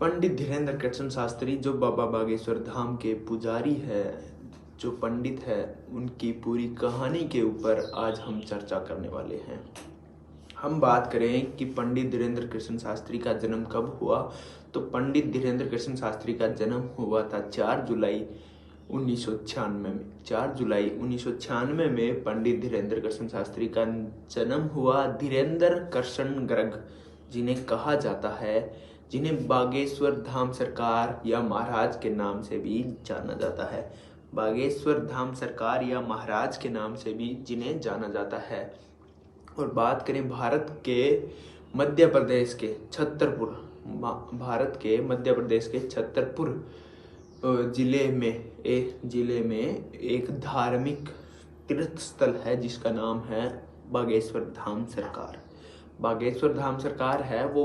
पंडित धीरेन्द्र कृष्ण शास्त्री जो बाबा बागेश्वर धाम के पुजारी है, जो पंडित है, उनकी पूरी कहानी के ऊपर आज हम चर्चा करने वाले हैं। हम बात करें कि पंडित धीरेन्द्र कृष्ण शास्त्री का जन्म कब हुआ, तो पंडित धीरेन्द्र कृष्ण शास्त्री का जन्म हुआ था 4 जुलाई 1996 में। 4 जुलाई 1996 में पंडित धीरेन्द्र कृष्ण शास्त्री का जन्म हुआ। धीरेन्द्र कृष्ण गर्ग जिन्हें कहा जाता है, जिन्हें बागेश्वर धाम सरकार या महाराज के नाम से भी जाना जाता है, बागेश्वर धाम सरकार या महाराज के नाम से भी जिन्हें जाना जाता है। और बात करें भारत के मध्य प्रदेश के छतरपुर जिले में एक धार्मिक तीर्थ स्थल है जिसका नाम है बागेश्वर धाम सरकार। बागेश्वर धाम सरकार है वो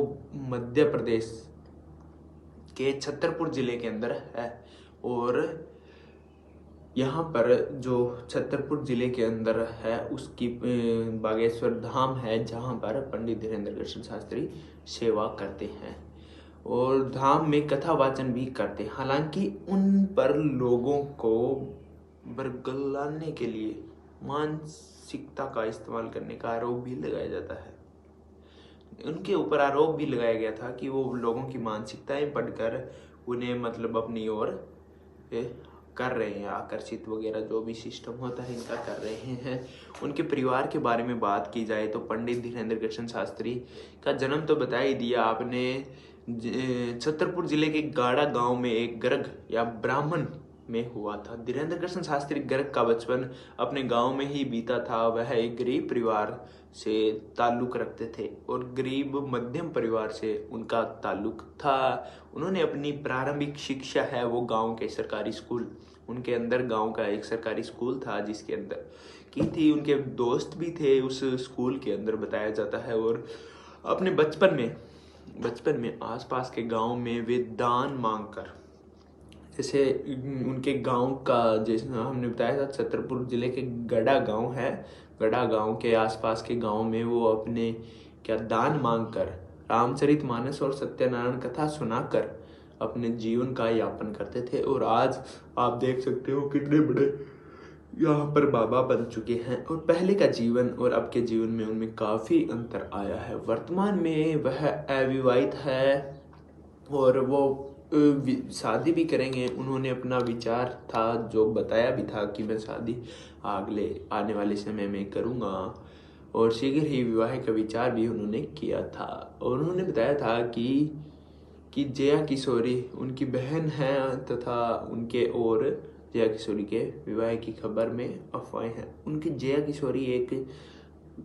मध्य प्रदेश के छतरपुर जिले के अंदर है। और यहाँ पर जो छतरपुर जिले के अंदर है उसकी बागेश्वर धाम है जहाँ पर पंडित धीरेन्द्र कृष्ण शास्त्री सेवा करते हैं और धाम में कथा वाचन भी करते हैं। हालांकि उन पर लोगों को बरगलाने के लिए मानसिकता का इस्तेमाल करने का आरोप भी लगाया जाता है। उनके ऊपर आरोप भी लगाया गया था कि वो लोगों की मानसिकताएं पढ़कर उन्हें मतलब अपनी ओर कर रहे हैं, आकर्षित वगैरह जो भी सिस्टम होता है इनका कर रहे हैं। उनके परिवार के बारे में बात की जाए तो पंडित धीरेन्द्र कृष्ण शास्त्री का जन्म तो बता ही दिया आपने। छतरपुर जिले के गाड़ा गांव में एक गर्ग या ब्राह्मण में हुआ था। धीरेन्द्र कृष्ण शास्त्री गर्ग का बचपन अपने गांव में ही बीता था। वह एक गरीब परिवार से ताल्लुक रखते थे और गरीब मध्यम परिवार से उनका ताल्लुक था। उन्होंने अपनी प्रारंभिक शिक्षा है वो गांव के सरकारी स्कूल, उनके अंदर गांव का एक सरकारी स्कूल था जिसके अंदर की थी। उनके दोस्त भी थे उस स्कूल के अंदर बताया जाता है। और अपने बचपन में आसपास के गांव में वे दान मांगकर, जैसे उनके गांव का जैसे हमने बताया था छतरपुर जिले के गड़ा गांव है, गड़ा गांव के आसपास के गांव में वो अपने दान मांगकर रामचरितमानस और सत्यनारायण कथा सुनाकर अपने जीवन का यापन करते थे। और आज आप देख सकते हो कितने बड़े यहाँ पर बाबा बन चुके हैं। और पहले का जीवन और अब के जीवन में उनमें काफ़ी अंतर आया है। वर्तमान में वह अविवाहित है और वो शादी भी करेंगे। उन्होंने अपना विचार था जो बताया भी था कि मैं शादी अगले आने वाले समय में करूँगा और शीघ्र ही विवाह का विचार भी उन्होंने किया था। और उन्होंने बताया था कि जया किशोरी उनकी बहन है तथा उनके और जया किशोरी के विवाह की खबर में अफवाहें हैं। उनकी जया किशोरी एक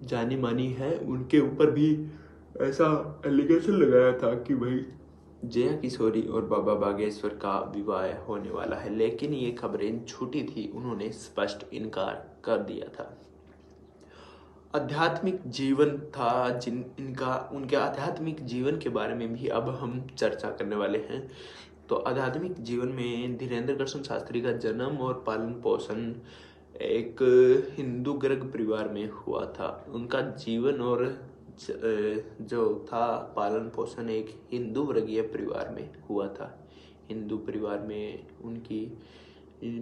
जानी मानी है, उनके ऊपर भी ऐसा एलिगेशन लगाया था कि भाई जया किशोरी और बाबा बागेश्वर का विवाह होने वाला है, लेकिन ये खबरें झूठी थी। उन्होंने स्पष्ट इनकार कर दिया था। आध्यात्मिक जीवन था उनके आध्यात्मिक जीवन के बारे में भी अब हम चर्चा करने वाले हैं। तो आध्यात्मिक जीवन में धीरेन्द्र कृष्ण शास्त्री का जन्म और पालन पोषण एक हिंदू गर्ग परिवार में हुआ था। उनका जीवन और जो था पालन पोषण एक हिंदू वर्गीय परिवार में हुआ था। हिंदू परिवार में उनकी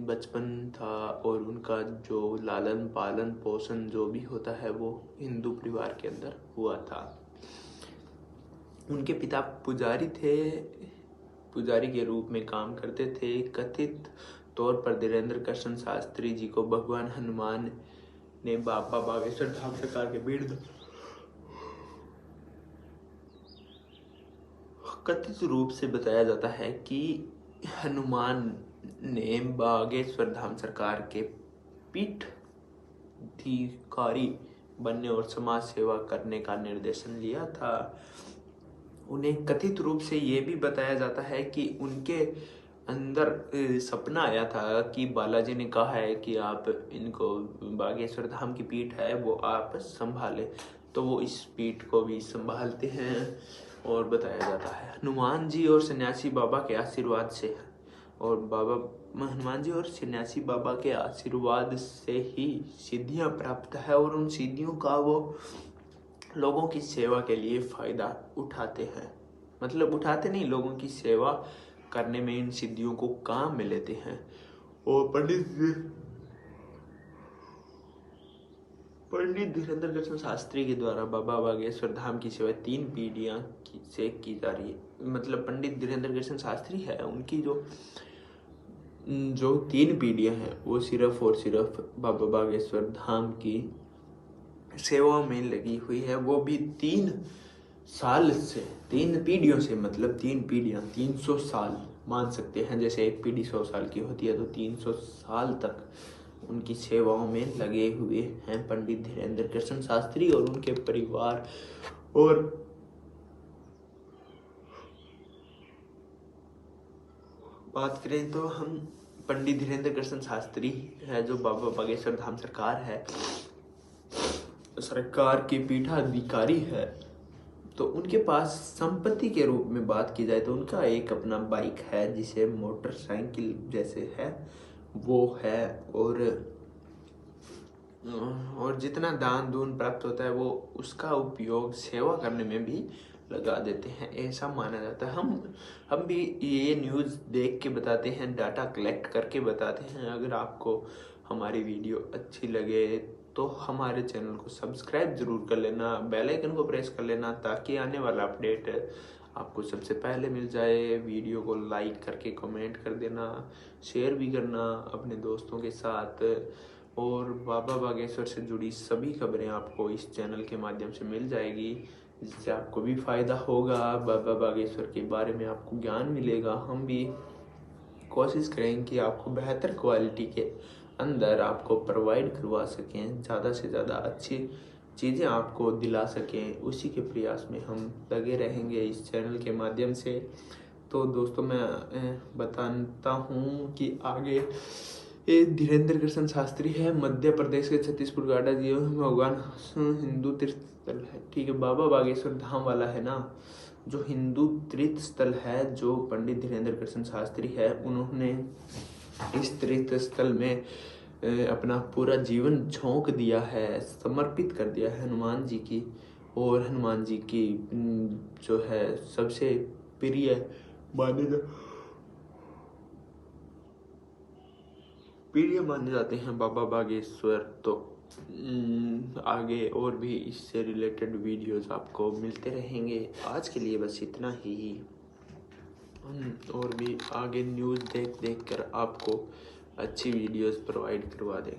बचपन था और उनका जो लालन पालन पोषण जो भी होता है वो हिंदू परिवार के अंदर हुआ था। उनके पिता पुजारी थे, पुजारी के रूप में काम करते थे। कथित तौर पर धीरेन्द्र कृष्ण शास्त्री जी को भगवान हनुमान ने बाबा बागेश्वर धाम सरकार के विरुद्ध कथित रूप से बताया जाता है कि हनुमान ने बागेश्वर धाम सरकार के पीठाधिकारी बनने और समाज सेवा करने का निर्देशन लिया था। उन्हें कथित रूप से ये भी बताया जाता है कि उनके अंदर सपना आया था कि बालाजी ने कहा है कि आप इनको बागेश्वर धाम की पीठ है वो आप संभालें, तो वो इस पीठ को भी संभालते हैं। और बताया जाता है हनुमान जी और सन्यासी बाबा के आशीर्वाद से हनुमान जी और सन्यासी बाबा के आशीर्वाद से ही सिद्धियां प्राप्त है और उन सिद्धियों का वो लोगों की सेवा के लिए फायदा उठाते हैं। मतलब उठाते नहीं, लोगों की सेवा करने में इन सिद्धियों को काम में लेते हैं। और पंडित धीरेन्द्र कृष्ण शास्त्री के द्वारा बाबा बागेश्वर धाम की सेवा 3 पीढ़ियां से की जा रही है। मतलब पंडित धीरेन्द्र कृष्ण शास्त्री है, उनकी जो 3 पीढ़ियां हैं वो सिर्फ और सिर्फ बाबा बागेश्वर धाम की सेवा में लगी हुई है। वो भी 3 साल से, 3 पीढ़ियों से, मतलब 3 पीढ़ियां 300 साल मान सकते हैं। जैसे एक पीढ़ी 100 साल की होती है तो 300 साल तक उनकी सेवाओं में लगे हुए हैं पंडित धीरेन्द्र कृष्ण शास्त्री और उनके परिवार। और बात करें तो हम पंडित धीरेन्द्र कृष्ण शास्त्री है जो बाबा बागेश्वर धाम सरकार के पीठाधिकारी है, तो उनके पास संपत्ति के रूप में बात की जाए तो उनका एक अपना बाइक है जिसे मोटरसाइकिल जैसे है वो है। और जितना दान दून प्राप्त होता है वो उसका उपयोग सेवा करने में भी लगा देते हैं, ऐसा माना जाता है। हम भी ये न्यूज़ देख के बताते हैं, डाटा कलेक्ट करके बताते हैं। अगर आपको हमारी वीडियो अच्छी लगे तो हमारे चैनल को सब्सक्राइब जरूर कर लेना, बेल आइकन को प्रेस कर लेना ताकि आने वाला अपडेट आपको सबसे पहले मिल जाए। वीडियो को लाइक करके कमेंट कर देना, शेयर भी करना अपने दोस्तों के साथ। और बाबा बागेश्वर से जुड़ी सभी खबरें आपको इस चैनल के माध्यम से मिल जाएगी, जिससे आपको भी फ़ायदा होगा, बाबा बागेश्वर के बारे में आपको ज्ञान मिलेगा। हम भी कोशिश करेंगे कि आपको बेहतर क्वालिटी के अंदर आपको प्रोवाइड करवा सकें, ज़्यादा से ज़्यादा अच्छी चीज़ें आपको दिला सकें, उसी के प्रयास में हम लगे रहेंगे इस चैनल के माध्यम से। तो दोस्तों मैं बताता हूँ कि आगे ये धीरेन्द्र कृष्ण शास्त्री है, मध्य प्रदेश के छत्तीसपुर गाड़ा जी भगवान हिंदू तीर्थ स्थल है, ठीक है। बाबा बागेश्वर धाम वाला है ना, जो हिंदू तीर्थ स्थल है, जो पंडित धीरेन्द्र कृष्ण शास्त्री है, उन्होंने इस तीर्थ स्थल में अपना पूरा जीवन झोंक दिया है, समर्पित कर दिया है हनुमान जी की। और हनुमान जी की जो है सबसे प्रिय माने जाते हैं बाबा बागेश्वर। तो आगे और भी इससे रिलेटेड वीडियोस आपको मिलते रहेंगे। आज के लिए बस इतना ही। और भी आगे न्यूज़ देख कर आपको अच्छी वीडियोस प्रोवाइड करवा दें।